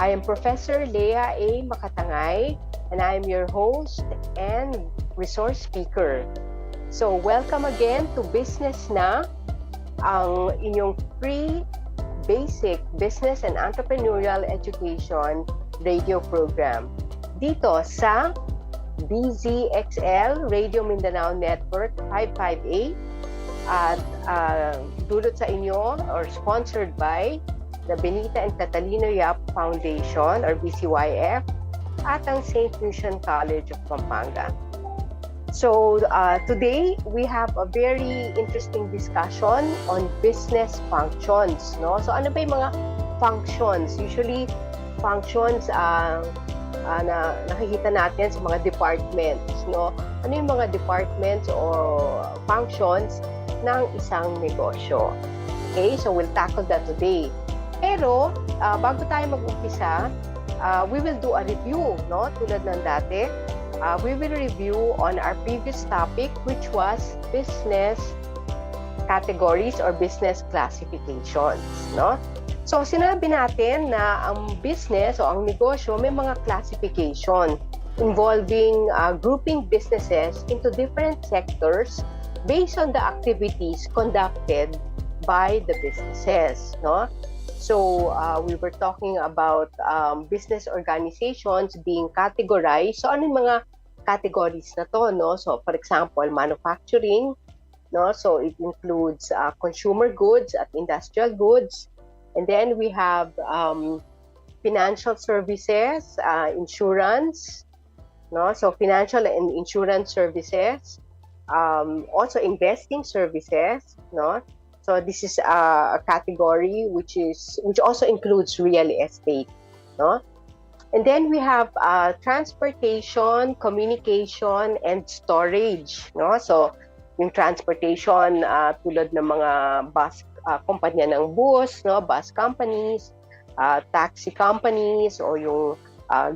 I am Professor Leah A. Makatangay, and I am your host and resource speaker. So welcome again to Business Na, ang inyong free basic business and entrepreneurial education radio program. Dito sa DZXL Radio Mindanao Network 558 at dulot sa inyo or sponsored by the Benita and Catalino Yap Foundation or BCYF at ang St. Lucian College of Pampanga. So today we have a very interesting discussion on business functions. No? So ano ba yung mga functions? Usually functions na nakikita natin sa mga departments. No? Ano yung mga departments o functions ng isang negosyo? Okay, so we'll tackle that today. Pero, bago tayo mag-umpisa, we will do a review, no? Tulad ng dati. We will review on our previous topic, which was business categories or business classifications, no? So, sinabi natin na ang business o ang negosyo may mga classification involving grouping businesses into different sectors based on the activities conducted by the businesses, no? So, we were talking about business organizations being categorized. So, ano yung mga categories na to, no? So, for example, manufacturing, no? So, it includes consumer goods at industrial goods. And then we have financial services, insurance, no? So, financial and insurance services. Also, investing services, no? So this is a category which also includes real estate, no? And then we have transportation, communication, and storage, no? So yung transportation tulad ng mga bus kumpanya ng bus, no? Bus companies, taxi companies o yung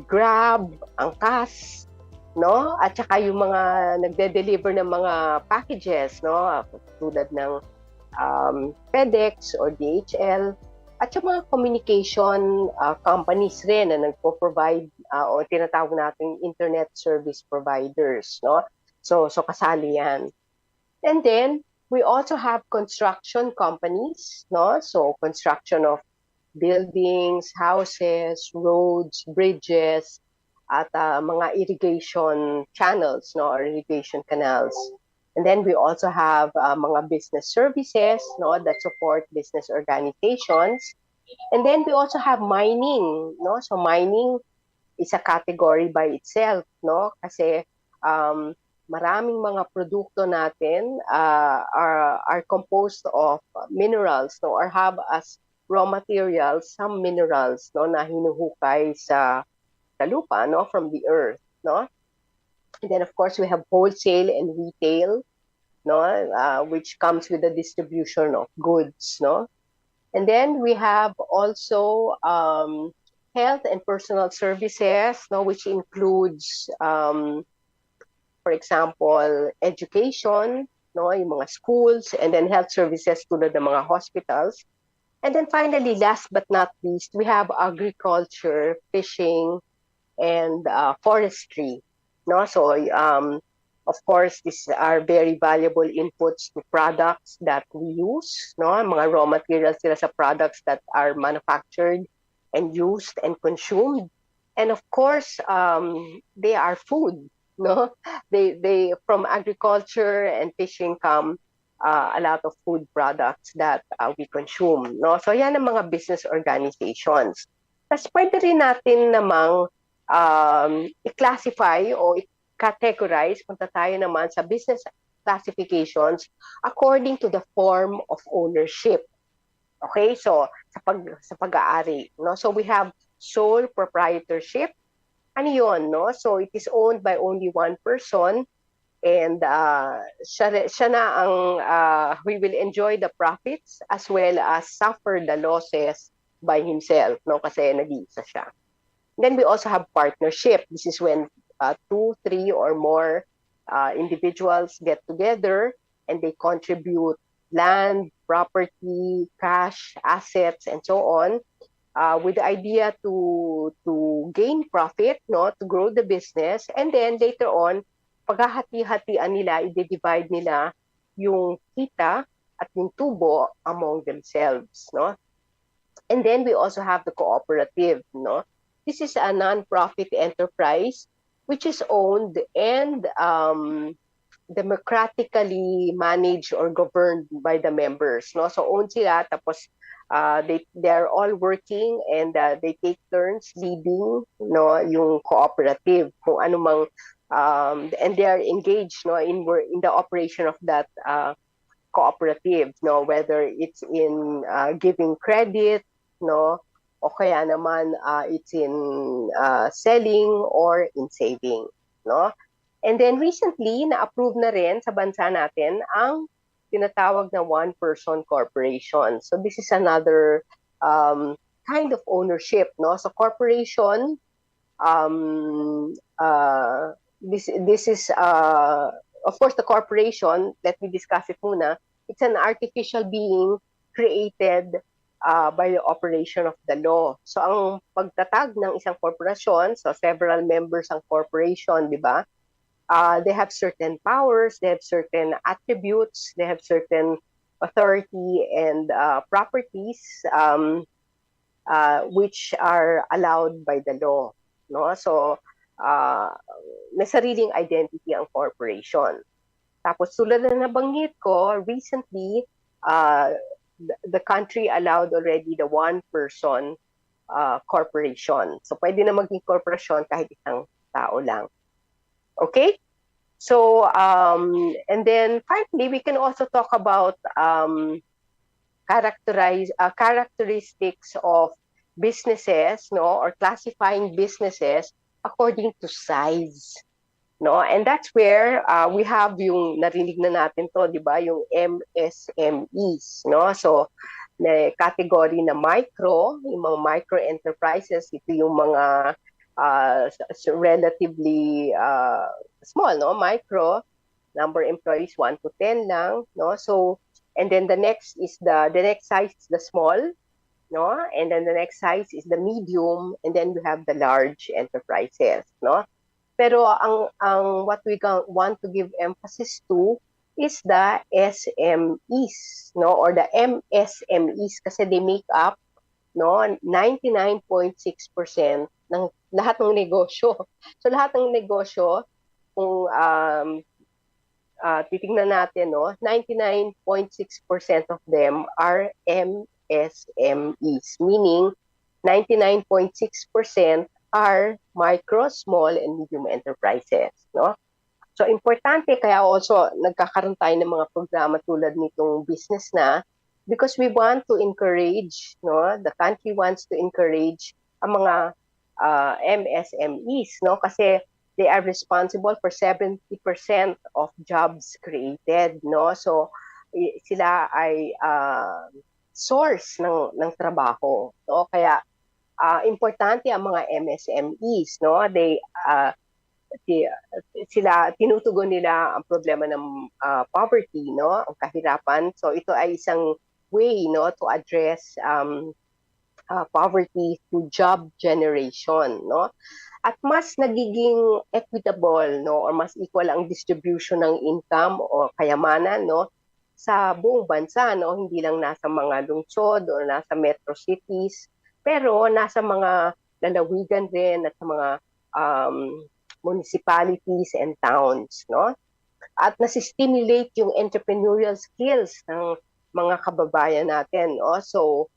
Grab, Angkas, no? At saka yung mga nagde-deliver ng mga packages, no? Tulad ng FedEx or DHL at yung mga communication companies rin na nagpo-provide o tinatawag nating internet service providers, no? So kasali yan. And then we also have construction companies, no? So construction of buildings, houses, roads, bridges at mga irrigation channels, no, or irrigation canals. And then we also have mga business services, no, that support business organizations. And then we also have mining, no. So mining is a category by itself, no, kasi maraming mga produkto natin are composed of minerals, no, or have as raw materials some minerals, no, na hinuhukay sa lupa, no, from the earth, no. And then, of course, we have wholesale and retail, no, which comes with the distribution of goods, no. And then we have also health and personal services, no, which includes, for example, education, no, yung mga schools, and then health services tulad ng mga hospitals. And then finally, last but not least, we have agriculture, fishing, and forestry. No, so of course, these are very valuable inputs to products that we use. No, mga raw materials sila sa products that are manufactured and used and consumed. And of course, they are food. No, they from agriculture and fishing come a lot of food products that we consume. No, so yan ang mga business organizations. Tapos pwede rin natin namang i-classify o i-categorize, punta tayo naman sa business classifications according to the form of ownership. Okay, so sa pag-aari, no? So we have sole proprietorship. Ano yun, no? So it is owned by only one person and siya na ang we will enjoy the profits as well as suffer the losses by himself, no? Kasi nag-iisa siya. Then we also have partnership. This is when 2, 3, or more individuals get together and they contribute land, property, cash, assets, and so on with the idea to gain profit, no, to grow the business, and then later on, paghahati-hatian nila, i-divide nila yung kita at yung tubo among themselves, no? And then we also have the cooperative, no? This is a non-profit enterprise which is owned and democratically managed or governed by the members, no? So own sila, tapos they're all working, and they take turns leading, no, yung cooperative, kung ano mang and they are engaged, no, in the operation of that cooperative, no, whether it's in giving credit, no, o kaya naman it's in selling or in saving, no. And then recently, na-approve na rin sa bansa natin ang tinatawag na one-person corporation. So this is another kind of ownership, no. So corporation, this is of course the corporation. Let me discuss it muna. It's an artificial being created by the operation of the law. So ang pagtatag ng isang korporasyon, so several members ang corporation, di ba? They have certain powers, they have certain attributes, they have certain authority and properties which are allowed by the law, no? So may sariling identity ang corporation. Tapos tulad na nabanggit ko, recently the country allowed already the one-person corporation. So pwede na maging korporasyon kahit isang tao lang. Okay? So, and then finally, we can also talk about characteristics of businesses, no, or classifying businesses according to size, no? And that's where we have yung narinig na natin to, di ba, yung MSMEs, no? So, na category na micro, yung mga micro enterprises, ito yung mga relatively small, no? Micro, number of employees 1 to 10 lang, no? So, and then the next size is the small, no? And then the next size is the medium, and then we have the large enterprises, no? Pero ang what we want to give emphasis to is the SMEs, no, or the MSMEs, kasi they make up, no, 99.6% ng lahat ng negosyo. So lahat ng negosyo, kung titingnan natin, no, 99.6% of them are MSMEs, meaning 99.6% are micro, small, and medium enterprises, no? So importante, kaya also nagkakaroon tayo ng mga programa tulad nitong business na, because we want to encourage, no, the country wants to encourage ang mga MSMEs, no, kasi they are responsible for 70% of jobs created, no? So sila ay source ng trabaho, no? Kaya importante ang mga MSMEs, no? Sila tinutugon nila ang problema ng poverty, no? Ang kahirapan. So ito ay isang way, no, to address poverty through job generation, no? At mas nagiging equitable, no, or mas equal ang distribution ng income o kayamanan, no, sa buong bansa, no? Hindi lang nasa mga lungsod o nasa metro cities, pero nasa mga lalawigan din at sa mga municipalities and towns, no? At nasi-stimulate yung entrepreneurial skills ng mga kababayan natin, no? So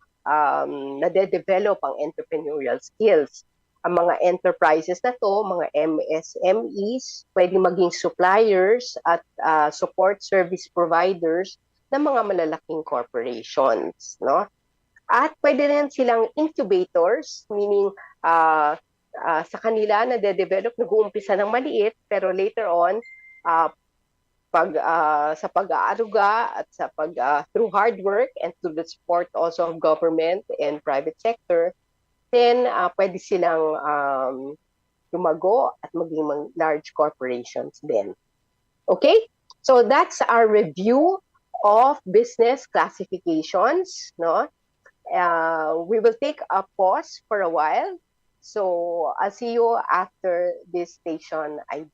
nade-develop ang entrepreneurial skills. Ang mga enterprises na to, mga MSMEs, pwede maging suppliers at support service providers ng mga malalaking corporations, no? At pwede rin silang incubators, meaning sa kanila nade-develop, nag-uumpisa ng maliit, pero later on, sa pag-aaruga at sa through hard work and through the support also of government and private sector, then pwede silang lumago at maging large corporations din. Okay? So that's our review of business classifications, no? We will take a pause for a while. So I'll see you after this station ID.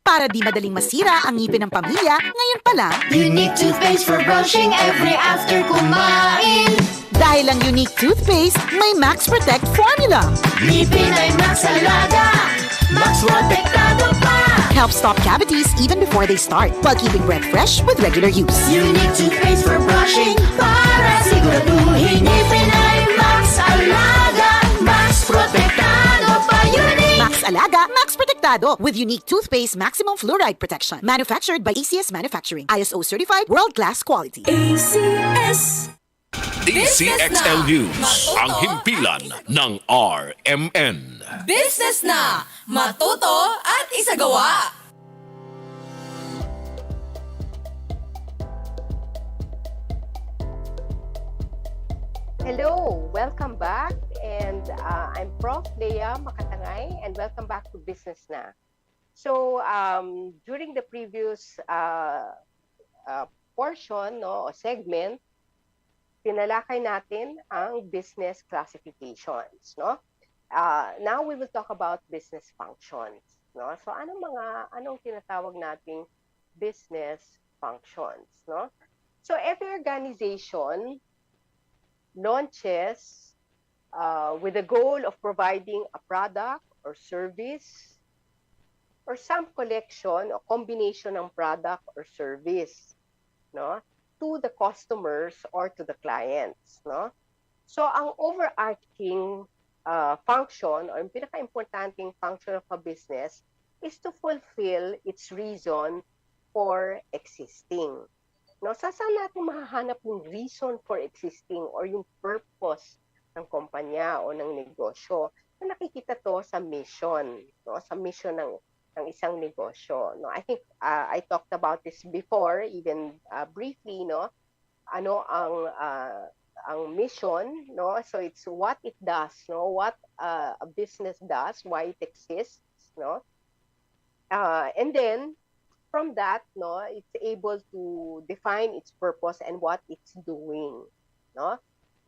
Para di madaling masira ang ngipin ng pamilya, ngayon pa lang, Unique toothpaste for brushing every after kumain. dahil ang unique toothpaste, may Max Protect formula. Ngipin ay Max Alaga, Max Protektado pa. Helps stop cavities even before they start, while keeping breath fresh with regular use. Unique toothpaste for brushing para siguraduhin ngipin ay Max Alaga, Max Protektado pa. Unique Max Alaga, Max Protectado with unique toothpaste maximum fluoride protection. Manufactured by ACS Manufacturing. ISO certified world-class quality. ACS. DZXL News, ang himpilan ng RMN. Business na, matuto at isagawa. Hello, welcome back. And I'm Prof. Leah Makatangay, and welcome back to Business Na. So, during the previous portion, no, o segment, tinalakay natin ang business classifications, no? Now we will talk about business functions, no? So anong tinatawag nating business functions, no? So every organization launches with the goal of providing a product or service or some collection or combination ng product or service, no, to the customers or to the clients, no? So ang overarching function or yung pinaka-importanting function of a business is to fulfill its reason for existing. No, so saan natin mahahanap yung reason for existing or yung purpose ng kumpanya o ng negosyo? So, nakikita to sa mission, no? Sa mission ng isang negosyo. No, I think I talked about this before, even briefly, no? Ano ang mission, no? So it's what it does, no? What a business does, why it exists, no? And then from that, no, it's able to define its purpose and what it's doing, no?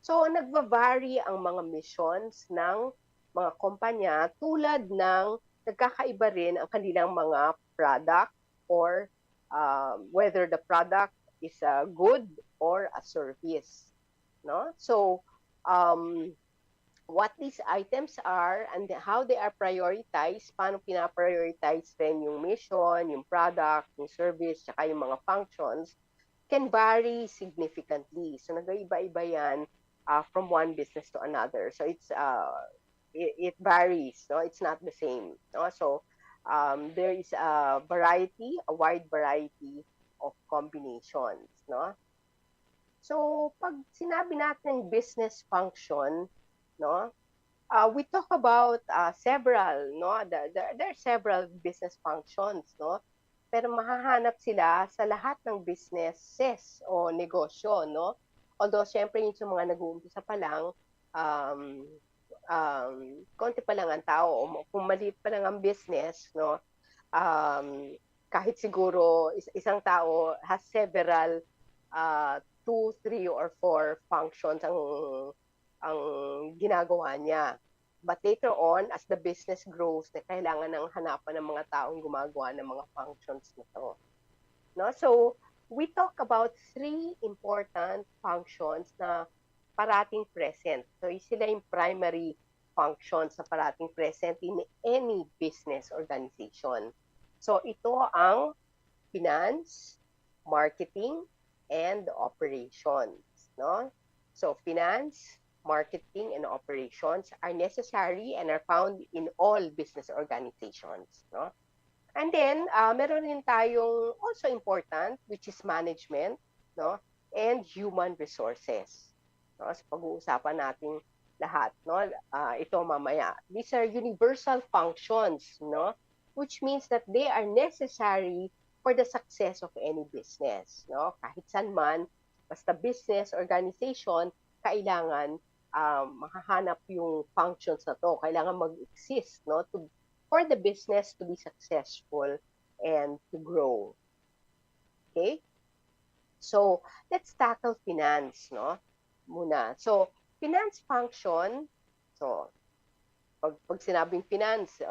So nagva-vary ang mga missions ng mga kumpanya tulad ng nagkakaiba rin ang kanilang mga product or whether the product is a good or a service, no? So what these items are and how they are prioritized, paano pinaprioritize rin yung mission, yung product, yung service, tsaka yung mga functions, can vary significantly. So nag-iba-iba yan from one business to another. So it varies, no? It's not the same, no? So there is a wide variety of combinations, no? So pag sinabi natin business function, no, we talk about several, no, there are several business functions, no, pero mahahanap sila sa lahat ng businesses o negosyo, no. Although syempre yung sa mga nag-uumpisa pa lang, konti pa lang ang tao, o kung maliit pa lang ang business, no, kahit siguro isang tao has several 2, 3, or 4 functions ang ginagawa niya. But later on, as the business grows, na kailangan ng hanapan ng mga taong gumagawa ng mga functions nito. No? So, we talk about 3 important functions na parating present. So, sila yung primary functions na parating present in any business organization. So, ito ang finance, marketing, and operations. No? So, finance, marketing, and operations are necessary and are found in all business organizations, no? And then meron din tayong also important, which is management, no, and human resources, no? So pag-uusapan natin lahat, no, ito mamaya. These are universal functions, no, which means that they are necessary for the success of any business, no? Kahit saan man, basta business organization, kailangan makahanap yung functions na to. Kailangan mag-exist, no, for the business to be successful and to grow. Okay? So, let's tackle finance, no? Muna. So, finance function, so, pag sinabing finance,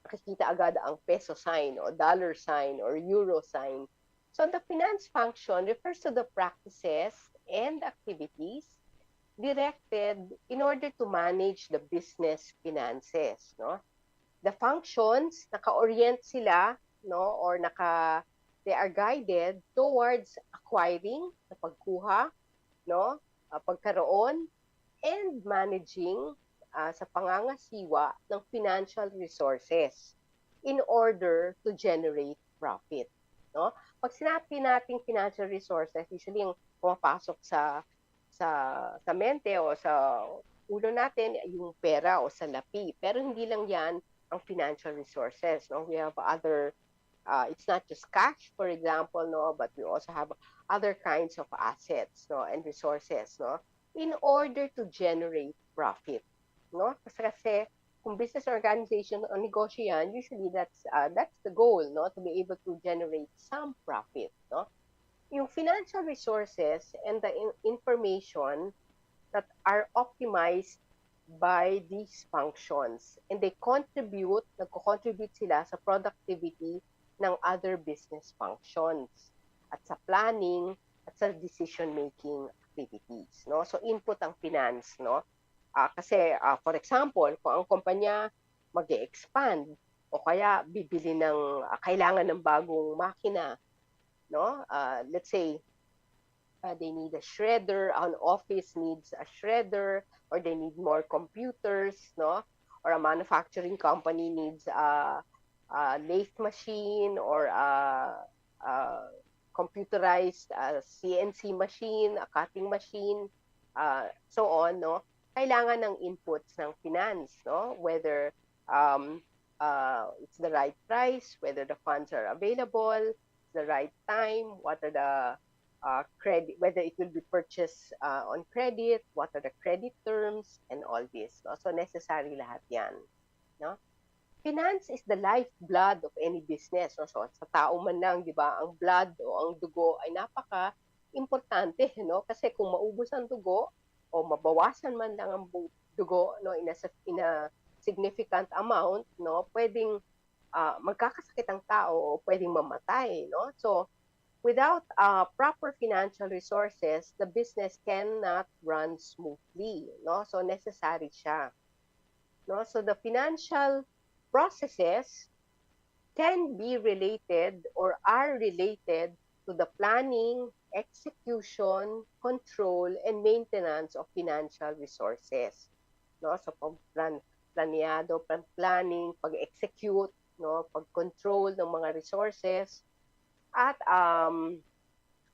nakikita agad ang peso sign o dollar sign or euro sign. So, the finance function refers to the practices and activities directed in order to manage the business finances, no? The functions, naka-orient sila, no, or they are guided towards acquiring, sa pagkuha, no, pagkaroon, and managing sa pangangasiwa ng financial resources in order to generate profit, no? Pag sinabi nating financial resources, usually yung pumapasok sa sa mente o sa ulo natin yung pera o salapi. Pero hindi lang 'yan ang financial resources, no? We have other it's not just cash, for example, no, but we also have other kinds of assets, no, and resources, no, in order to generate profit, no? Kasi kung business organization o negosyo yan, usually that's the goal, no, to be able to generate some profit, no? Yung financial resources and the information that are optimized by these functions and they nagko-contribute sila sa productivity ng other business functions at sa planning at sa decision making activities, no? So input ang finance, no? Kasi for example, kung ang kumpanya mag-expand o kaya bibili ng kailangan ng bagong makina, no? Let's say they need a shredder, an office needs a shredder, or they need more computers, no? Or a manufacturing company needs a lathe machine or a computerized CNC machine, a cutting machine, so on, no? Kailangan ng inputs ng finance, no? Whether it's the right price, whether the funds are available, the right time, what are the credit, whether it will be purchased on credit, what are the credit terms, and all this. No? So necessary lahat yan. No? Finance is the lifeblood of any business. No? So sa tao man lang, di ba, ang blood o ang dugo ay napaka-importante. No? Kasi kung maubos ang dugo o mabawasan man lang ang dugo no, in a significant amount, no, pwedeng magkakasakit ang tao o pwedeng mamatay. No? So, without proper financial resources, the business cannot run smoothly, no? So necessary siya, no? So the financial processes can be related or are related to the planning, execution, control, and maintenance of financial resources, no? So planeado, planning, pag-execute, no? Pag-control ng mga resources, at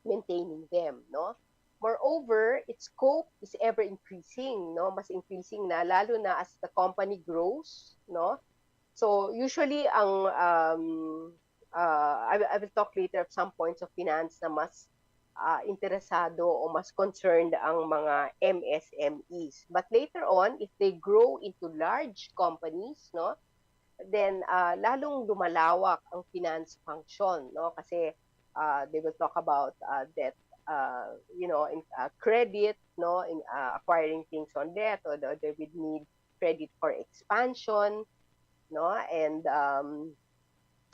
maintaining them, no? Moreover, its scope is ever increasing, no? Mas increasing na, lalo na as the company grows, no? So usually I will talk later of some points of finance na mas interesado o mas concerned ang mga MSMEs. But later on, if they grow into large companies, no? Then lalong lumalawak ang finance function, no? Kasi they will talk about debt, in credit, no, in acquiring things on debt, or they would need credit for expansion, no, and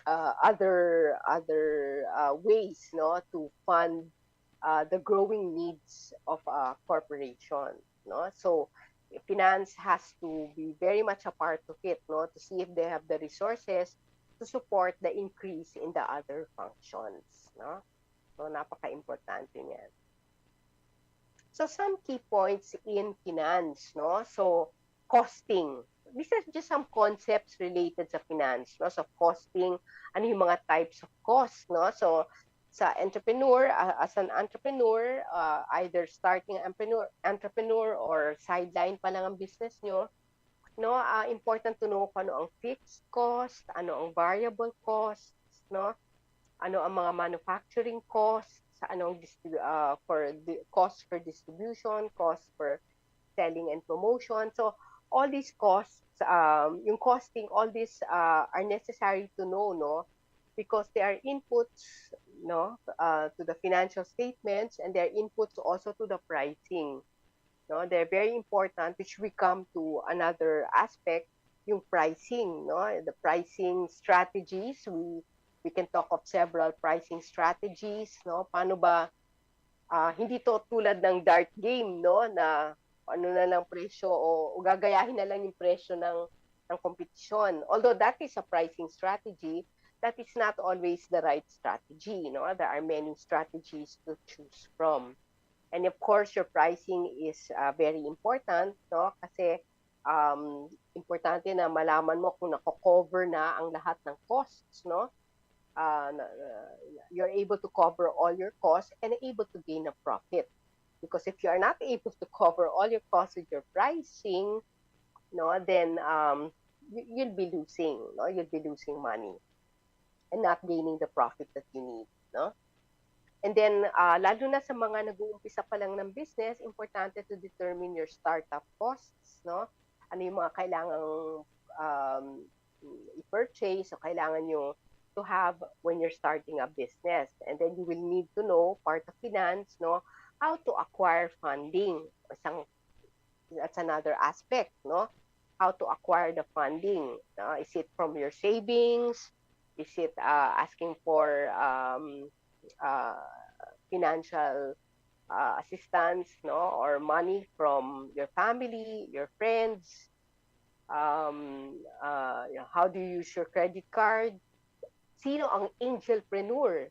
other ways, no, to fund the growing needs of a corporation, no. So finance has to be very much a part of it, no, to see if they have the resources to support the increase in the other functions, no. So napaka-importante niyan. So some key points in finance, no. So costing. These are just some concepts related sa finance, no. So costing, ano yung mga types of cost, no. So sa entrepreneur, as an entrepreneur, either starting entrepreneur or sideline pa lang ang business nyo, no, important to know kung ano ang fixed cost, ano ang variable costs, no, ano ang mga manufacturing costs, ano ang cost for distribution, cost for selling and promotion. So all these costs, yung costing, all these are necessary to know, no, because they are inputs to the financial statements and their inputs also to the pricing. No, they're very important, which we come to another aspect, yung pricing. No, the pricing strategies. We can talk of several pricing strategies. No, paano ba hindi to tulad ng dart game, no, na ano na lang presyo o gagayahin na lang yung presyo ng kompetisyon. Although that is a pricing strategy, that is not always the right strategy. No, there are many strategies to choose from. And of course, your pricing is very important, no, kasi importante na malaman mo kung nako-cover na ang lahat ng costs, no. You're able to cover all your costs and able to gain a profit. Because if you are not able to cover all your costs with your pricing, no, then you'll be losing, no, you'll be losing money and not gaining the profit that you need, no. And then, lalo na sa mga nag-uumpisa pa lang ng business, importante to determine your startup costs, no? Ano yung mga kailangang i-purchase o kailangan nyo to have when you're starting a business. And then you will need to know, part of finance, no, how to acquire funding. That's another aspect, no? How to acquire the funding. Is it from your savings? Is it asking for financial assistance, no, or money from your family, your friends? How do you use your credit card? Sino ang angelpreneur,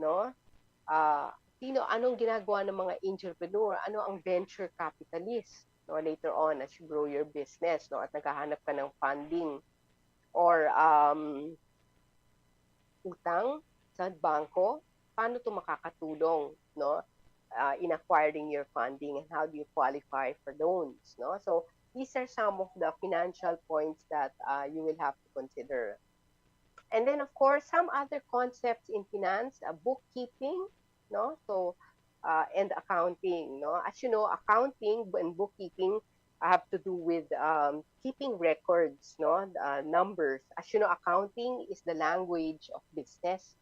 no? Anong ginagawa ng mga angelpreneur? Ano ang venture capitalist? No, later on as you grow your business, no, at naghahanap ka ng funding or utang sa bangko, paano to makakatulong, no, in acquiring your funding, and how do you qualify for loans, no? So these are some of the financial points that you will have to consider. And then, of course, some other concepts in finance, bookkeeping, no? So, and accounting, no? As you know, accounting and bookkeeping have to do with keeping records, no? Numbers. As you know, accounting is the language of business,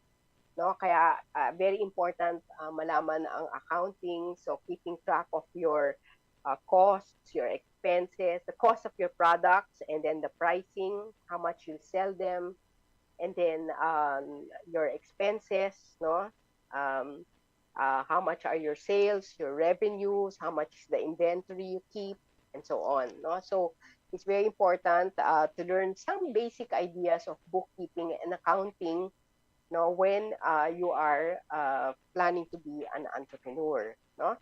no? Kaya very important malaman ang accounting. So, keeping track of your costs, your expenses, the cost of your products, and then the pricing, how much you sell them, and then your expenses, no? How much are your sales, your revenues, how much is the inventory you keep, and so on, no? So it's very important to learn some basic ideas of bookkeeping and accounting, no, when you are planning to be an entrepreneur, no?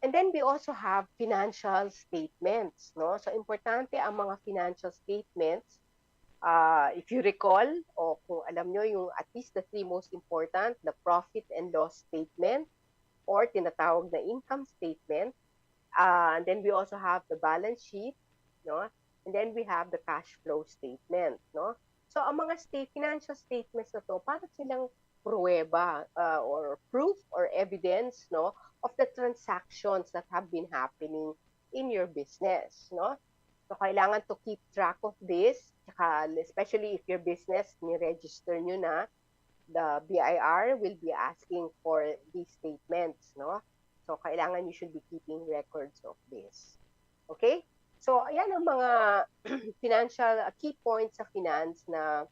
And then we also have financial statements, no? So importante ang mga financial statements. If you recall, o kung alam nyo, yung at least the three most important, the profit and loss statement, or tinatawag na income statement. And then we also have the balance sheet, no? And then we have the cash flow statement, no? So ang mga financial statements na to, parang silang pruweba or proof or evidence, no, of the transactions that have been happening in your business, no? So, kailangan to keep track of this, especially if your business, ni-register nyo na, the BIR will be asking for these statements, no? So, kailangan you should be keeping records of this. Okay? So, ayan ang mga financial key points sa finance na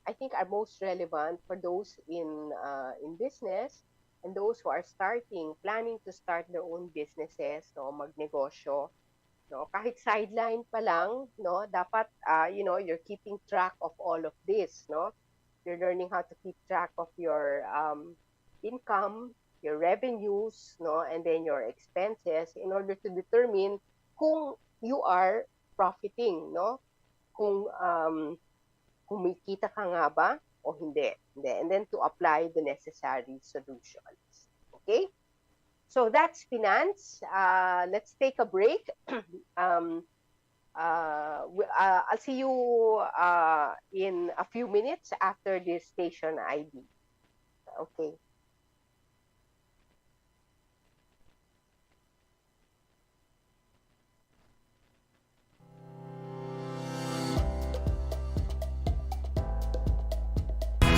I think are most relevant for those in business and those who are planning to start their own businesses, no, magnegosyo. No, kahit sideline pa lang, no, dapat you're keeping track of all of this, no? You're learning how to keep track of your income, your revenues, no, and then your expenses in order to determine kung you are profiting, no? Kung kumikita ka nga ba o hindi. And then to apply the necessary solutions. Okay? So that's finance. Let's take a break. I'll see you in a few minutes after this station ID. Okay.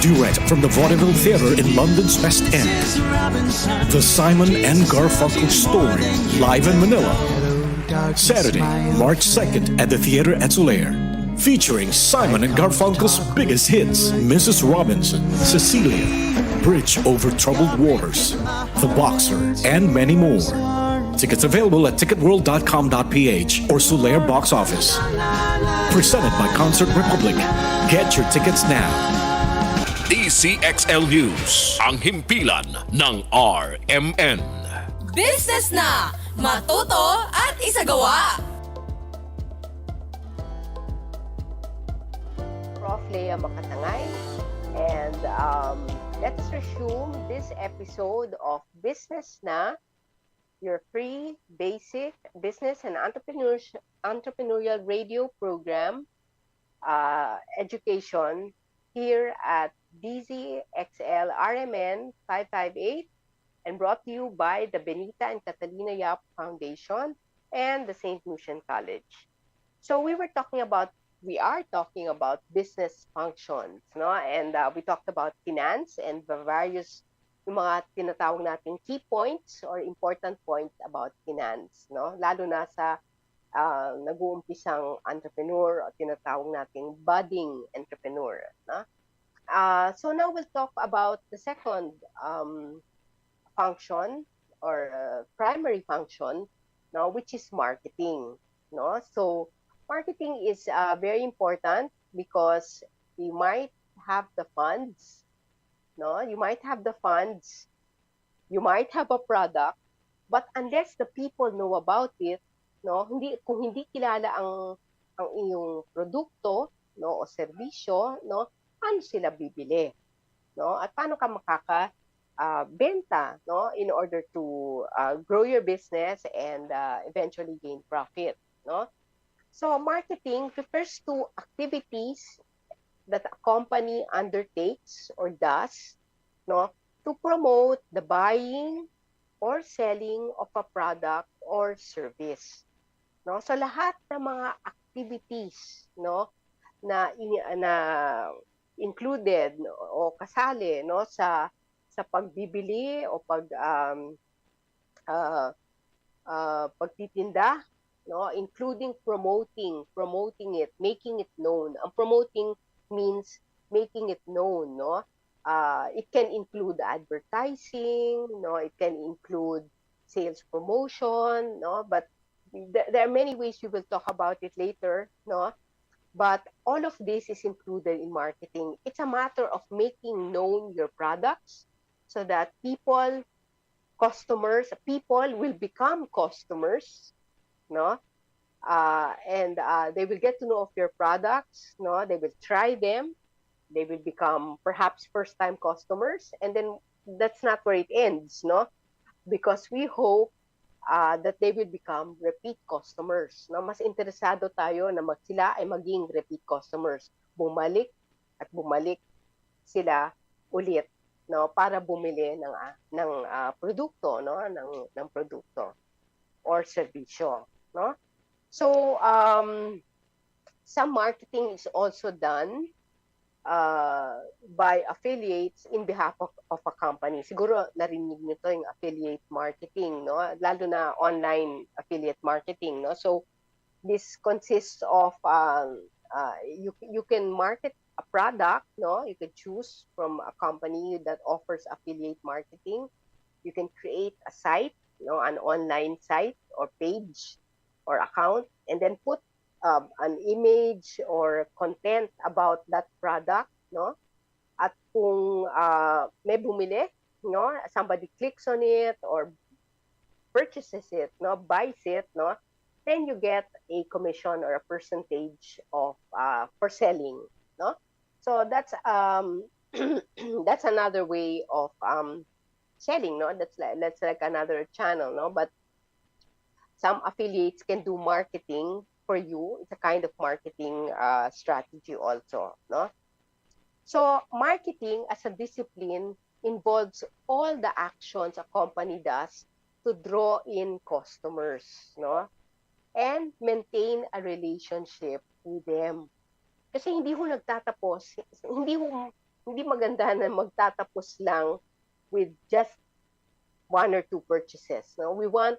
direct from the Vaudeville Theatre in London's West End. The Simon and Garfunkel Story, live in Manila. Saturday, March 2nd at the Theatre at Soler. Featuring Simon and Garfunkel's biggest hits, Mrs. Robinson, Cecilia, Bridge Over Troubled Waters, The Boxer, and many more. Tickets available at ticketworld.com.ph or Soler Box Office. Presented by Concert Republic. Get your tickets now. DZXL News, ang himpilan ng RMN. Business na! Matuto at isagawa! Prof. Lea Makatangay, and let's resume this episode of Business Na, your free basic business and entrepreneurial radio program education here at DZXL RMN 558 and brought to you by the Benita and Catalina Yap Foundation and the St. Lucian College. So we are talking about business functions, no? And we talked about finance and the various yung mga tinatawag nating key points or important points about finance, no? Lalo na sa nag-uumpisang entrepreneur o tinatawag nating budding entrepreneur, no? So now we'll talk about the second function or primary function, no, which is marketing, no? So marketing is very important because you might have the funds, no? You might have the funds, you might have a product, but unless the people know about it, no, kung hindi kilala ang iyong produkto, no, o serbisyo, no, paano sila bibili, no? At paano ka benta, no, in order to grow your business and eventually gain profit, no? So marketing refers to activities that a company undertakes or does, no, to promote the buying or selling of a product or service, no? So lahat ng mga activities, no, na included, no, o kasali, no, sa pagbibili o pagtitinda, no, including promoting it, making it known. Ang promoting means making it known, no? It can include advertising, no? It can include sales promotion, no? But there are many ways we will talk about it later, no? But all of this is included in marketing. It's a matter of making known your products so that people will become customers, no? And they will get to know of your products, no? They will try them. They will become perhaps first-time customers. And then that's not where it ends, no? Because we hope that they will become repeat customers, no? Mas interesado tayo na sila ay maging repeat customers. Bumalik at bumalik sila ulit, no, para bumili ng produkto, no, ng produkto or serbisyo, no? So some marketing is also done by affiliates in behalf of a company. Siguro narinig niyo to, yung affiliate marketing, no, lalo na online affiliate marketing, no? So this consists of you can market a product, no? You can choose from a company that offers affiliate marketing. You can create a site, no, an online site or page or account, and then put an image or content about that product, no? At kung may bumili, no, somebody clicks on it or purchases it, no, buys it, no, then you get a commission or a percentage of for selling, no? So that's that's another way of selling, no? That's like another channel, no? But some affiliates can do marketing for you. It's a kind of marketing strategy also, no? So marketing as a discipline involves all the actions a company does to draw in customers, no? And maintain a relationship with them. Kasi hindi ho nagtatapos, hindi ho hindi maganda na magtatapos lang with just one or two purchases. No, we want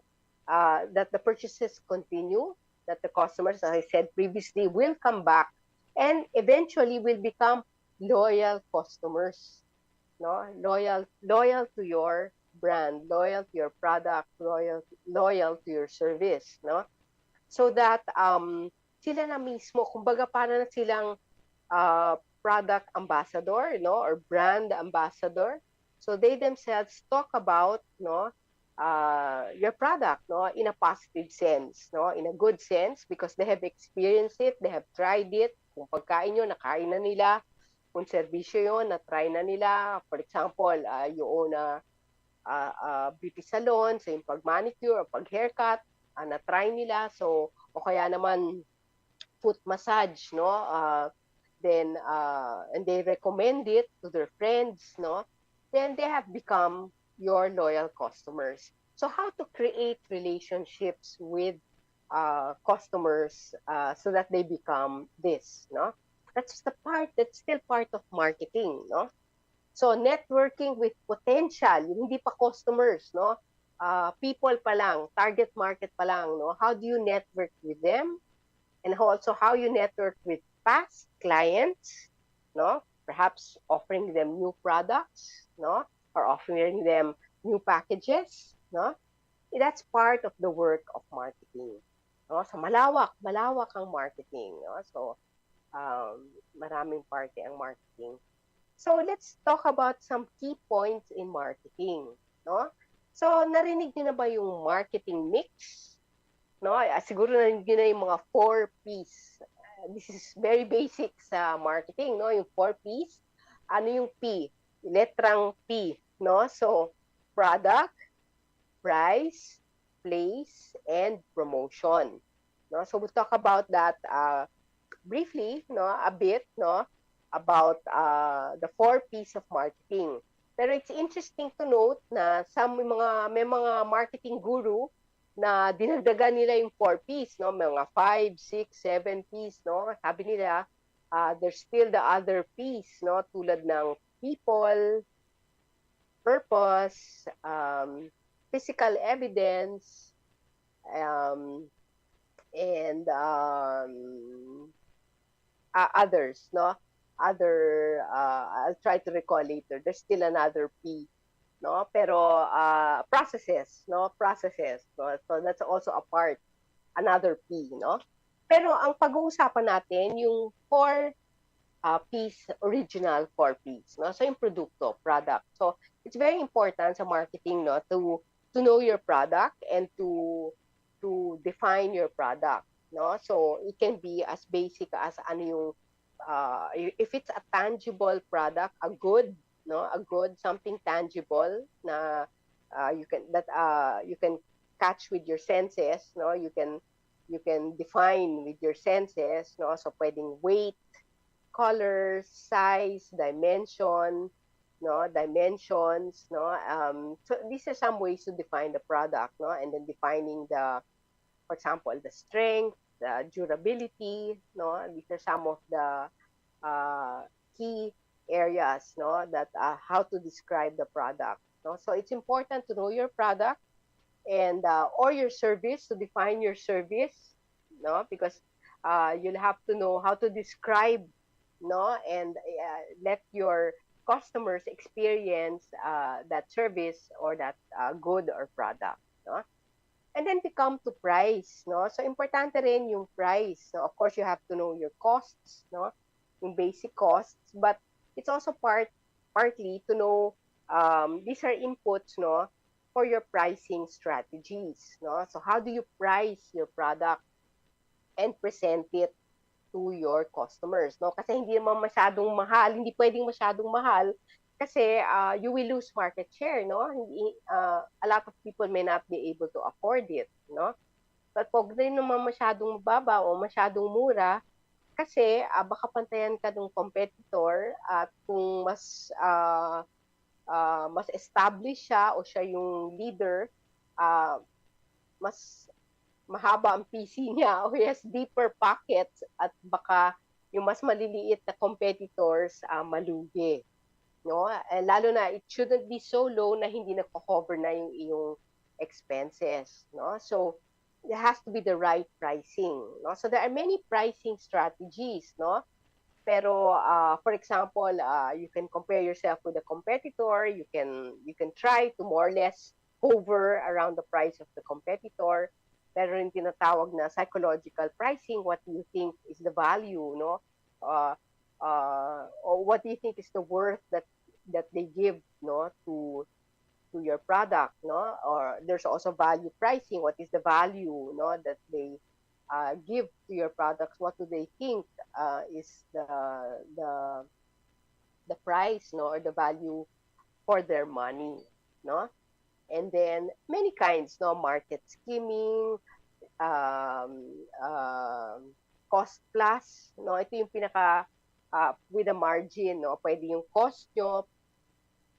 that the purchases continue, that the customers, as I said previously, will come back and eventually will become loyal customers. No, loyal to your brand, loyal to your product, loyal to your service. No, so that sila na mismo, kumbaga para na silang product ambassador, no, or brand ambassador. So they themselves talk about, no, your product, no, in a positive sense, no, in a good sense, because they have experienced it, they have tried it. Kung pagkain nyo, nakain na nila. Kung serbisyo yun, na-try na nila. For example, you own a beauty salon, so yung pag-manicure or pag-haircut, na-try nila. So, o kaya naman foot massage, no? Then and they recommend it to their friends, no? Then they have become your loyal customers. So how to create relationships with customers so that they become this, no? That's the part that's still part of marketing, no? So networking with potential, yung hindi pa customers, no? People pa lang, target market pa lang, no? How do you network with them? And also how you network with past clients, no? Perhaps offering them new products, no? Or offering them new packages, no? That's part of the work of marketing. No? So malawak ang marketing, no? So maraming parte ang marketing. So let's talk about some key points in marketing, no? So narinig niyo na ba yung marketing mix? No, siguro narinig niyo na yung mga 4 Ps. This is very basic sa marketing, no? Yung 4 Ps. Ano yung P? Letrang P, no? So product, price, place, and promotion. No? So we'll talk about that briefly, no, a bit, no, about the 4 P's of marketing. Pero it's interesting to note na may mga marketing guru na dinagdagan nila yung 4 P's, no, mga 5, 6, 7 P's, no. Sabi nila, there's still the other P's, no, tulad ng people, purpose, physical evidence, and others, no? I'll try to recall later. There's still another P, no? Pero processes, no? Processes, no? So that's also a part, another P, no? Pero ang pag-uusapan natin yung 4 P's, original 4 P's, no? So yung produkto, product. So it's very important sa marketing, no, to know your product and to define your product, no? So it can be as basic as ano yung if it's a tangible product, a good, no, a good, something tangible na you can catch with your senses, no, you can define with your senses, no, so pwedeng weight, color, size, dimension, no, dimensions, no. So these are some ways to define the product, no, and then defining the, for example, the strength, the durability, no. These are some of the key areas, no, that how to describe the product, no. So it's important to know your product and or your service, to define your service, no, because you'll have to know how to describe, no, and let your customers experience that service or that good or product, no. And then we come to price, no? So importante rin yung price. So of course you have to know your costs, no? Yung basic costs, but it's also partly to know these are inputs, no, for your pricing strategies, no? So how do you price your product and present it to your customers, no? Kasi hindi naman masyadong mahal, hindi pwedeng masyadong mahal kasi you will lose market share, no? A lot of people may not be able to afford it, no? But pag din naman masyadong mababa o masyadong mura, kasi baka pantayan ka ng competitor at kung mas established siya o siya yung leader, mas mahaba ang PC niya o he has deeper pockets at baka yung mas maliliit na competitors malugi. no? Lalo na it shouldn't be so low na hindi na-cover na yung iyong expenses, no? So it has to be the right pricing, no? So there are many pricing strategies, no? Pero for example, you can compare yourself with a competitor. You can try to more or less hover around the price of the competitor. Pero yung tinatawag na psychological pricing, what do you think is the value, no? Uh, or what do you think is the worth that they give, no, to your product, no? Or there's also value pricing. What is the value, no, that they give to your products? What do they think is the the price, no, or the value for their money, no? And then many kinds, no, market skimming, um, cost plus, no? Ito yung pinaka with a margin, no? Pwede yung cost nyo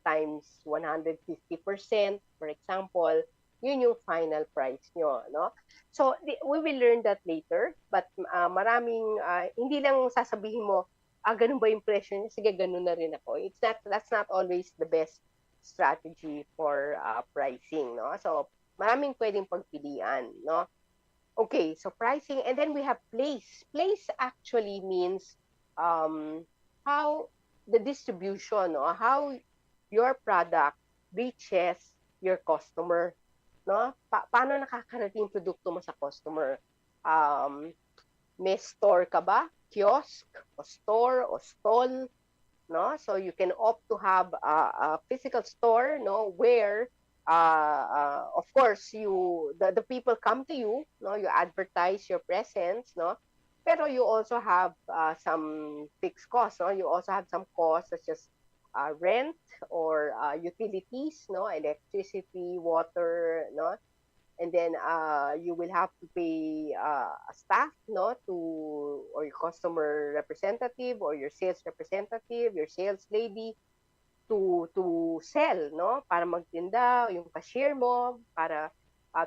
times 150%, for example, yun yung final price nyo, no? So, we will learn that later, but maraming, hindi lang sasabihin mo, ganun ba yung presyo niya? Sige, ganun na rin ako. That's not always the best strategy for pricing, no? So, maraming pwedeng pagpilian, no? Okay, so pricing, and then we have place. Place actually means how the distribution, no? How your product reaches your customer, no? Paano nakakarating yung produkto mo sa customer? Um, may store ka ba? Kiosk, o store, o stall, no? So you can opt to have a physical store, no, where of course the people come to you, no, you advertise your presence, no, pero you also have some fixed costs, no, you also have some costs such as rent or utilities, no, electricity, water, no, and then you will have to pay a staff, no, to, or your customer representative or your sales representative, your sales lady, to sell, no, para magtinda, yung cashier mo para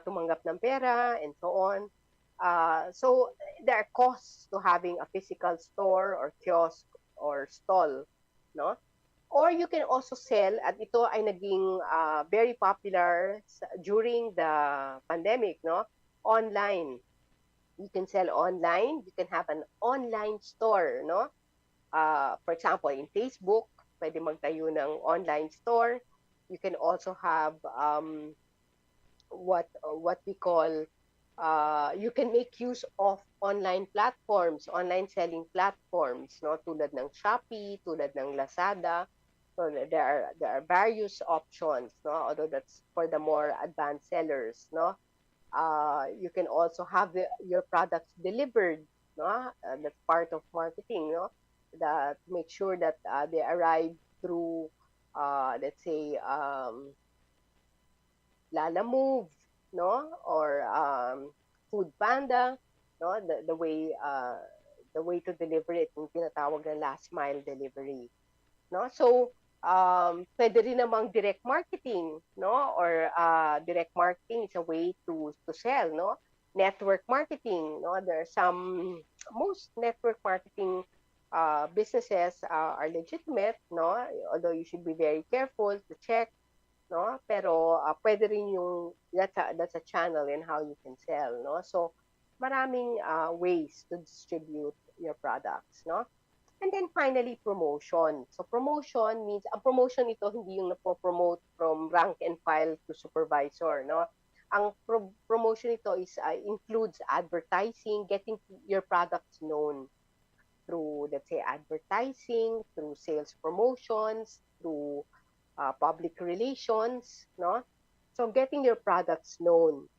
tumanggap ng pera, and so on. So there are costs to having a physical store or kiosk or stall, no. Or you can also sell, at ito ay naging very popular during the pandemic, no? Online. You can sell online. You can have an online store, no? For example, in Facebook, pwede magtayo ng online store. You can also have what we call, you can make use of online platforms, online selling platforms, no? Tulad ng Shopee, tulad ng Lazada. So there are various options, no? Although that's for the more advanced sellers, no? You can also have your products delivered, no? That's part of marketing, no? That make sure that they arrive through, let's say, Lala Move, no? Or Food Panda, no? The way to deliver it, yung tinatawag na last mile delivery, no? So pwede rin namang direct marketing, no? Or direct marketing is a way to sell, no? Network marketing, no? There are most network marketing businesses are legitimate, no? Although you should be very careful to check, no? Pero pwede rin yung that's a channel in how you can sell, no? So maraming ways to distribute your products, no? And then finally, promotion. So promotion means, ang promotion ito hindi yung napo-promote from rank and file to supervisor, no? Ang promotion ito is includes advertising, getting your products known through, let's say, advertising, through sales promotions, through public relations, no? So getting your products known.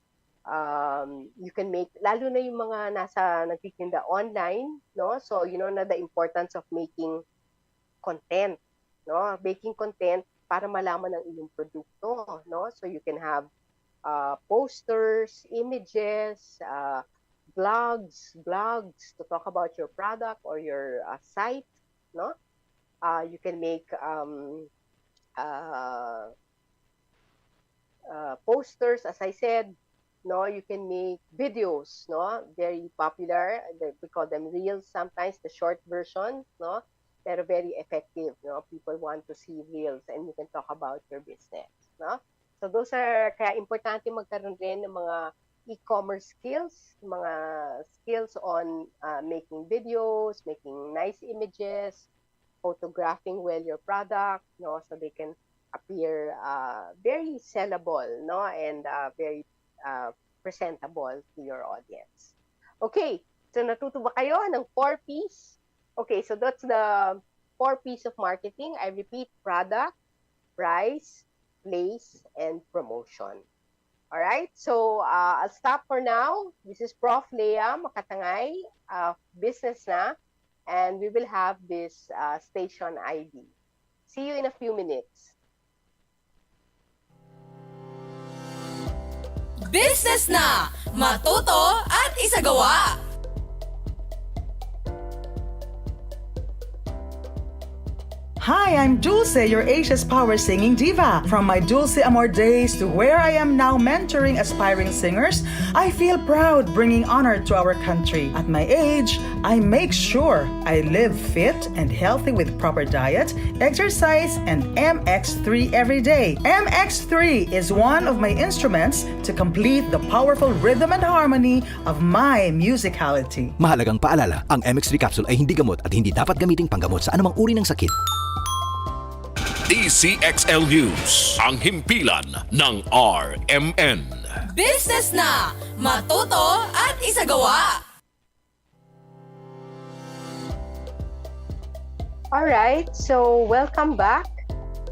You can make, lalo na yung mga nagtitinda online, no? So you know na the importance of making content, no? Making content para malaman ang iyong produkto, no? So you can have posters, images, blogs to talk about your product or your site, no? You can make posters, as I said, no? You can make videos, no? Very popular. We call them reels sometimes, the short version, no? pero very effective. No? People want to see reels and you can talk about your business. No? So those are, kaya importante magkaroon rin ng mga e-commerce skills, mga skills on making videos, making nice images, photographing well your product, no, so they can appear very sellable, no, and very presentable to your audience. Okay, so natuto ba kayo ng 4 Ps? Okay, so that's the 4 Ps of marketing. I repeat: product, price, place, and promotion. All right, so I'll stop for now. This is Prof. Lea Makatangay, business na, and we will have this station ID. See you in a few minutes. Business na! Matuto at isagawa! Hi, I'm Dulce, your Asia's power singing diva. From my Dulce Amor days to where I am now mentoring aspiring singers, I feel proud bringing honor to our country. At my age, I make sure I live fit and healthy with proper diet, exercise, and MX3 every day. MX3 is one of my instruments to complete the powerful rhythm and harmony of my musicality. Mahalagang paalala, ang MX3 capsule ay hindi gamot at hindi dapat gamiting panggamot sa anumang uri ng sakit. DZXL News, ang himpilan ng RMN. Business na! Matuto at isagawa! Alright, so welcome back.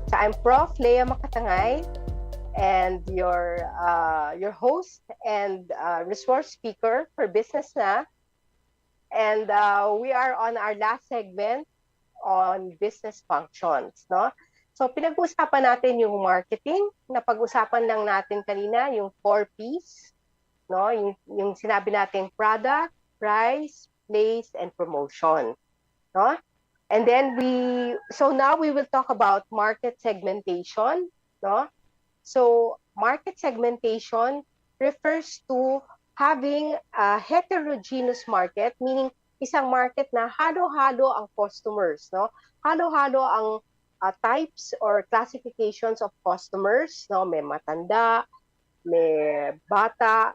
So I'm Prof. Lea Makatangay, and your host and resource speaker for Business Na. And we are on our last segment on business functions, no? So pinag-usapan natin yung marketing, napag-usapan lang natin kanina yung 4 Ps, no? Yung sinabi natin product, price, place, and promotion, no? And then so now we will talk about market segmentation, no? So market segmentation refers to having a heterogeneous market, meaning isang market na halo-halo ang customers, no? Halo-halo ang types or classifications of customers, no? May matanda, may bata,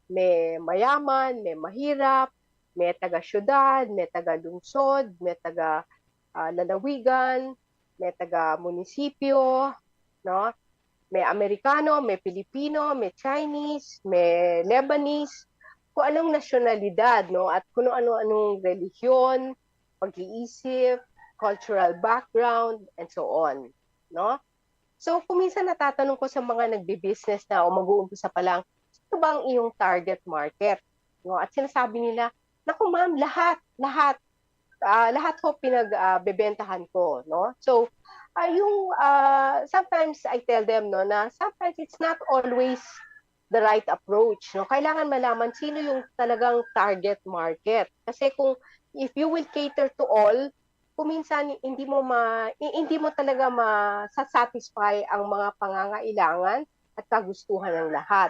may mayaman, may mahirap, may taga-syudad, may taga-lungsod, may taga-lalawigan, may taga-munisipyo, no? May Amerikano, may Pilipino, may Chinese, may Lebanese, kung anong nasyonalidad, no? At kung ano-anong relihiyon, pag-iisip, cultural background, and so on, no? So, kung minsan natatanong ko sa mga nagbi-business na o mag-uumpisa pa lang, ito ba ang iyong target market? No? At sinasabi nila, naku ma'am, lahat ho pinagbebentahan ko, no? So, sometimes I tell them, no, na sometimes it's not always the right approach, no? Kailangan malaman sino yung talagang target market. Kasi if you will cater to all, kung minsan hindi mo talaga masasatisfy ang mga pangangailangan at kagustuhan ng lahat.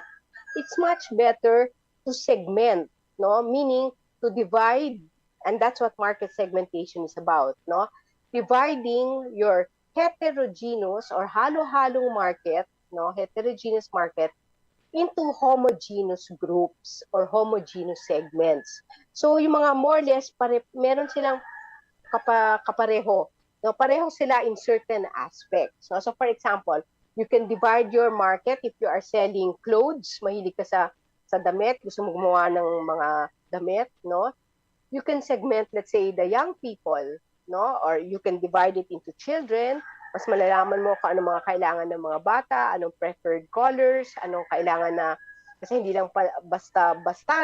It's much better to segment, no? Meaning to divide, and that's what market segmentation is about, no? Dividing your heterogeneous or halo-halong market, no? Heterogeneous market into homogeneous groups or homogeneous segments. So yung mga more or less meron silang kapareho. No, pareho sila in certain aspects. No? So for example, you can divide your market if you are selling clothes, mahilig ka sa damit, gusto mo gumawa ng mga damit, no? You can segment, let's say, the young people, no? Or you can divide it into children. Mas malalaman mo kung ano mga kailangan ng mga bata, anong preferred colors, anong kailangan na, kasi hindi lang basta,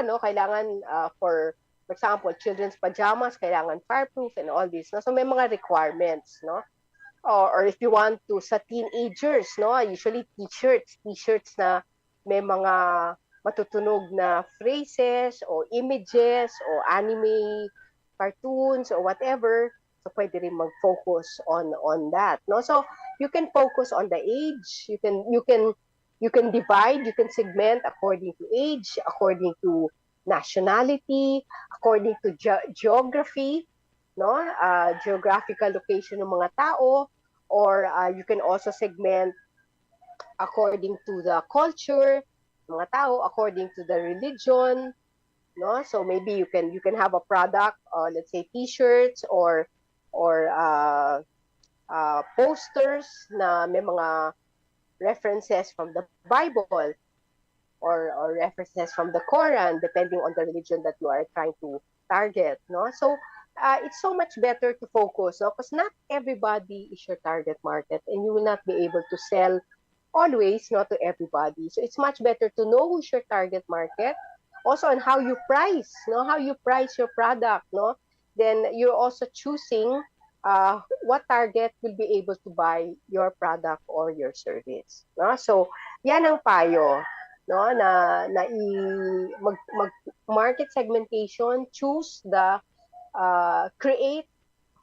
no? Kailangan for example, children's pajamas, kailangan fireproof and all this, no? So may mga requirements, no? Or if you want to, sa teenagers, no? Usually t-shirts na may mga matutunog na phrases o images o anime cartoons or whatever. So pwede rin mag-focus on that, no? So you can focus on the age, you can divide, you can segment according to age, according to nationality, according to geography, no? Geographical location ng mga tao, or you can also segment according to the culture, mga tao, according to the religion, no? So maybe you can have a product, let's say t-shirts or posters na may mga references from the Bible or references from the Quran, depending on the religion that you are trying to target, no? So it's so much better to focus, no? Because not everybody is your target market, and you will not be able to sell always, not to everybody. So it's much better to know who's your target market, also on how you price, no? How you price your product, no? Then you're also choosing what target will be able to buy your product or your service, no? So yan ang payo, no, mag market segmentation, choose the create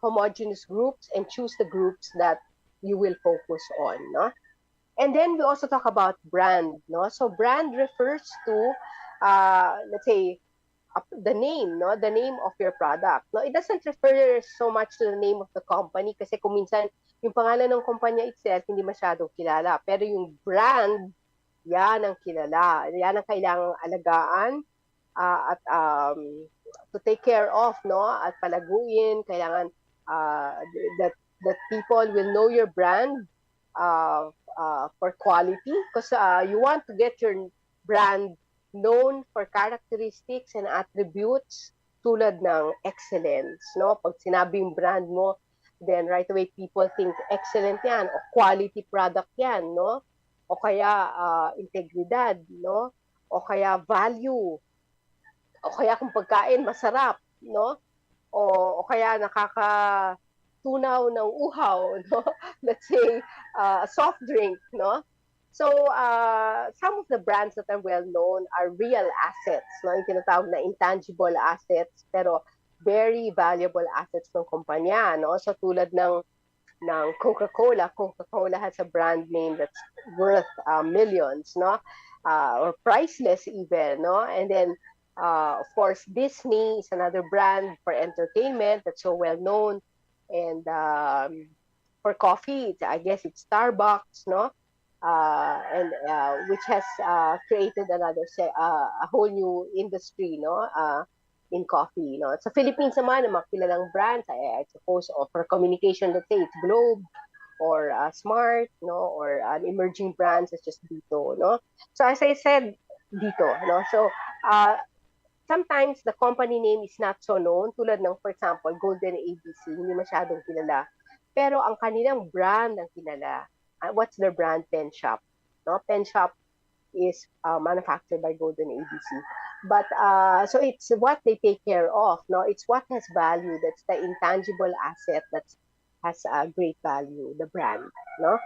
homogeneous groups and choose the groups that you will focus on, no? And then we also talk about brand, no? So brand refers to let's say the name, no? The name of your product. No, it doesn't refer so much to the name of the company kasi kung minsan yung pangalan ng kumpanya itself hindi masyadong kilala. Pero yung brand, yan ang kilala. Yan ang kailangang alagaan at to take care of, no? At palaguin, kailangan that people will know your brand for quality, because you want to get your brand known for characteristics and attributes tulad ng excellence, no? Pag sinabing brand mo, then right away people think excellent yan o quality product yan, no? O kaya integridad, no? O kaya value, o kaya kung pagkain masarap, no? O kaya nakakatunaw ng uhaw, no? Let's say soft drink, no? So some of the brands that are well known are real assets, no? Yung tinatawag na intangible assets, pero very valuable assets ng kumpanya, no? So tulad ng Coca-Cola. Coca-Cola has a brand name that's worth millions, no? Or priceless even, no? And then of course, Disney is another brand for entertainment that's so well known. And for coffee, I guess it's Starbucks, no? And which has created a whole new industry, no? In coffee, no? Sa Philippines naman, ang mga kilalang brands, I suppose, for communication, let's say it's Globe or Smart, no? Or an emerging brands such as Dito, no? So as I said, Dito, no? So sometimes the company name is not so known, tulad ng, for example, Golden ABC, hindi masyadong kilala. Pero ang kanilang brand ang kilala. What's their brand? Pen Shop. No? Pen Shop is manufactured by Golden ABC. But so it's what they take care of. No, it's what has value. That's the intangible asset that has a great value. The brand. No.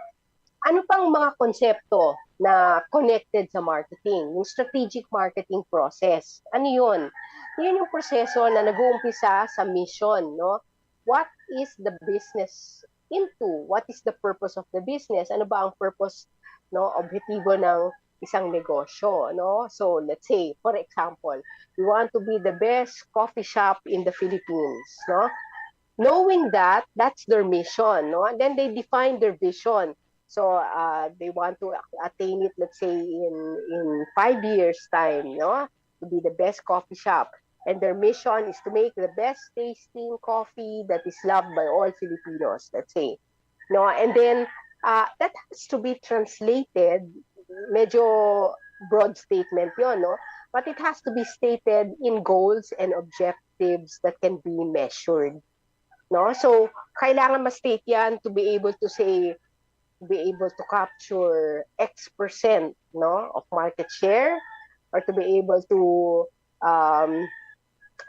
Ano pang mga konsepto na connected sa marketing? Yung strategic marketing process. Ano yun? Yun yung proseso na nag-uumpisa sa mission. No. What is the business into? What is the purpose of the business? Ano ba ang purpose, no, objektibo ng isang negosyo, no? So let's say, for example, we want to be the best coffee shop in the Philippines, no? Knowing that, that's their mission, no? And then they define their vision. So they want to attain it, let's say, in 5 years' time, no? To be the best coffee shop. And their mission is to make the best tasting coffee that is loved by all Filipinos, let's say. No? And then that has to be translated, medyo broad statement yon, no? But it has to be stated in goals and objectives that can be measured, no? So kailangan ma-state yan to be able to say, to be able to capture X%, no, of market share, or to be able to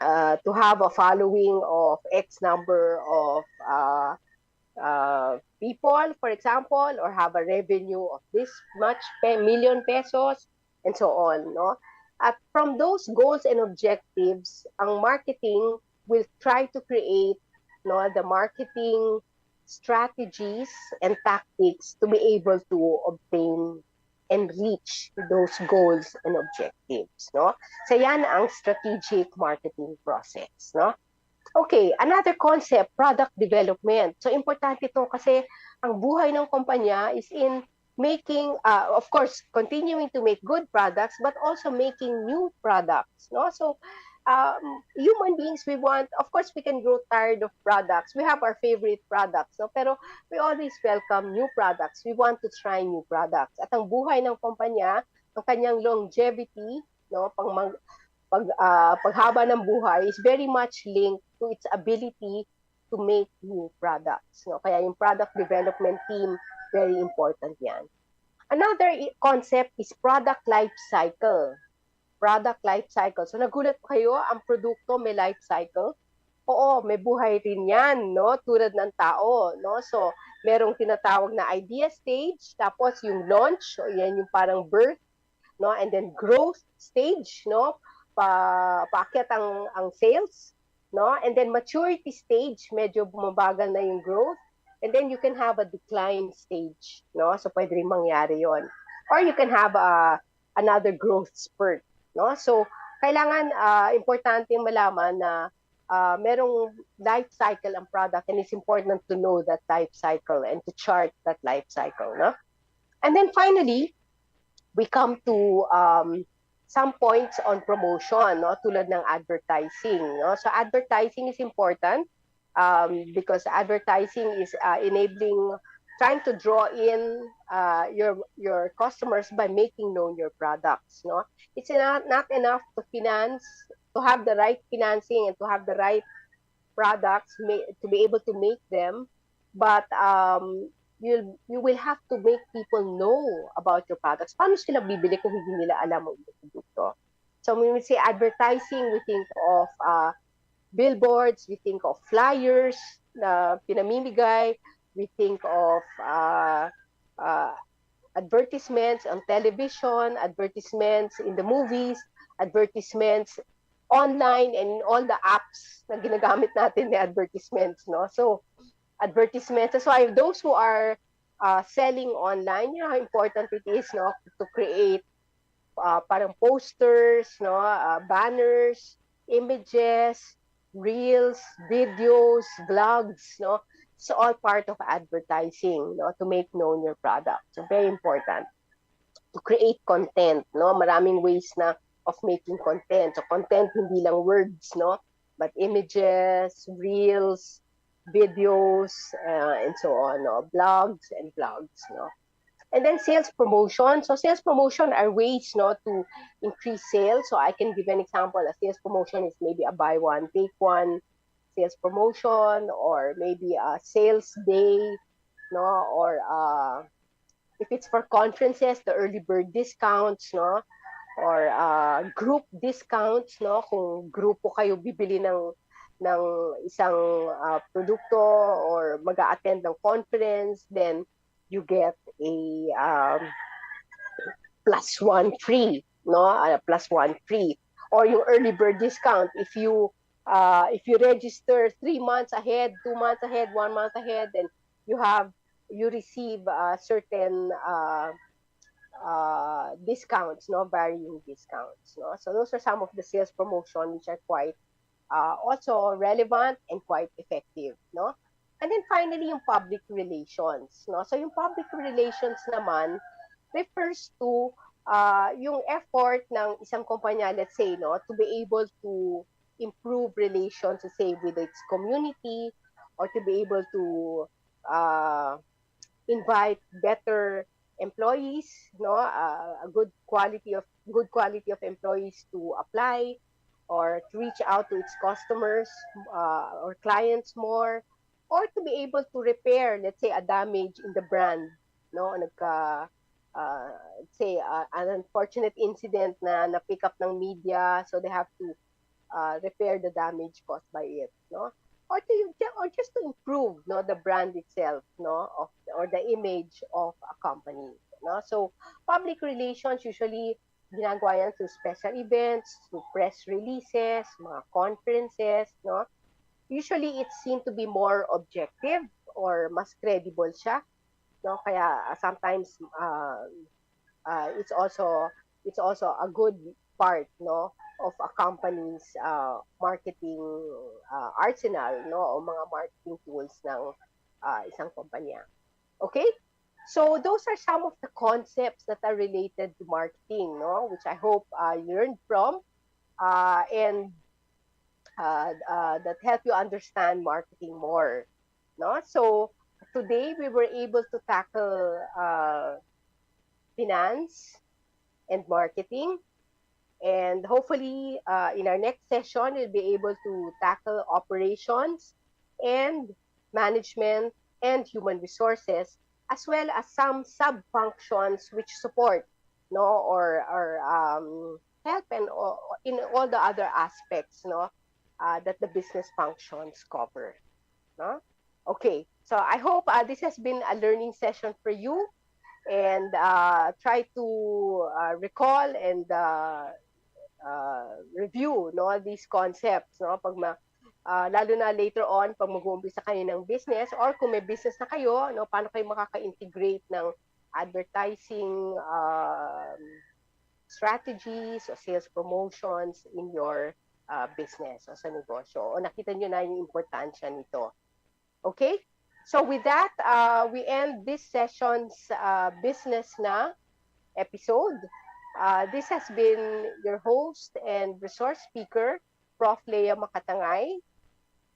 have a following of X number of people, for example, or have a revenue of this much million pesos, and so on, no? At from those goals and objectives, ang marketing will try to create, no, the marketing strategies and tactics to be able to obtain and reach those goals and objectives, no? So yan ang strategic marketing process, no? Okay, another concept, product development. So importante ito kasi ang buhay ng kumpanya is in making, of course, continuing to make good products, but also making new products. No? So human beings, we want, of course, we can grow tired of products. We have our favorite products, no? Pero we always welcome new products. We want to try new products. At ang buhay ng kumpanya, ang kanyang longevity, no, paghaba ng buhay is very much linked to its ability to make new products. No? Kaya yung product development team, very important yan. Another concept is product life cycle. Product life cycle. So nagulat kayo, ang produkto may life cycle? Oo, may buhay rin yan, no? Tulad ng tao, no? So, merong tinatawag na idea stage, tapos yung launch, so yan yung parang birth, no? And then growth stage, no? Paakyat ang sales, no? And then maturity stage, medyo bumabagal na yung growth. And then you can have a decline stage, no? So pwede rin mangyari yon. Or you can have another growth spurt, no? So kailangan importante malaman na merong life cycle ang product, and it's important to know that life cycle and to chart that life cycle, no? And then finally, we come to some points on promotion, no? Tulad ng advertising, no? So advertising is important because advertising is enabling, trying to draw in your customers by making known your products, no? It's not enough to finance, to have the right financing and to have the right products to be able to make them, but you will have to make people know about your products. Paano sila bibili kung hindi nila alam ang produkto? So when we say advertising, we think of billboards, we think of flyers na pinamimigay, we think of advertisements on television, advertisements in the movies, advertisements online, and in all the apps na ginagamit natin may advertisements, no? So advertisements. That's why those who are selling online, you know how important it is, no, to create parang posters, no, banners, images, reels, videos, vlogs, no. It's all part of advertising, no, to make known your product. So very important to create content, no. Maraming ways na of making content. So content hindi lang words, no, but images, reels, videos, and so on, no? Blogs and vlogs, no? And then sales promotion. So sales promotion are ways, no, to increase sales. So I can give an example. A sales promotion is maybe a buy one, take one sales promotion, or maybe a sales day, no, or if it's for conferences, the early bird discounts, no, or group discounts, no, kung grupo kayo bibili ng isang produkto or mag-a-attend ng conference, then you get a plus one free, no? Plus one free. Or yung early bird discount, if you register 3 months ahead, 2 months ahead, 1 month ahead, then you receive certain discounts, no, varying discounts, no. So those are some of the sales promotion which are quite also relevant and quite effective, no. And then finally, yung public relations, no. So yung public relations naman refers to yung effort ng isang kumpanya, let's say, no, to be able to improve relations, say, with its community, or to be able to invite better employees, no, a good quality of employees to apply, or to reach out to its customers or clients more, or to be able to repair, let's say, a damage in the brand, no, say an unfortunate incident na pick up ng media, so they have to repair the damage caused by it, no, or just to improve, no, the brand itself, no, or the image of a company, no. So public relations usually ginagawa yan through special events, through press releases, mga conferences, no. Usually it's seen to be more objective or mas credible siya, no. Kaya sometimes it's also a good part, no, of a company's marketing arsenal, no, o mga marketing tools ng isang kumpanya. Okay? So those are some of the concepts that are related to marketing, no, which I hope you learned from and that help you understand marketing more, no? So today we were able to tackle finance and marketing. And hopefully, in our next session, we'll be able to tackle operations and management and human resources, as well as some sub-functions which support, no, or help and in all the other aspects, no, that the business functions cover, no. Okay, so I hope this has been a learning session for you, and try to recall and review, no, these concepts, no, lalo na later on pag mag-uumpisa kayo ng business, or kung may business na kayo, no, paano kayo makaka-integrate ng advertising strategies o sales promotions in your business o sa negosyo, o nakita nyo na yung importansya nito. Okay, so with that, we end this session's business na episode. This has been your host and resource speaker, Prof. Lea Makatangay.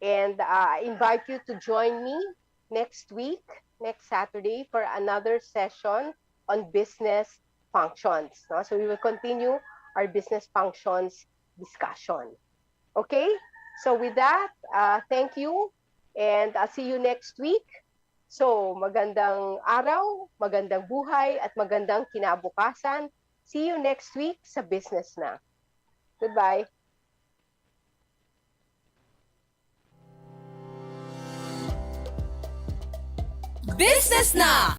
And I invite you to join me next week, next Saturday, for another session on business functions. No? So we will continue our business functions discussion. Okay? So with that, thank you. And I'll see you next week. So magandang araw, magandang buhay, at magandang kinabukasan. See you next week sa Business Na. Goodbye. Business Na!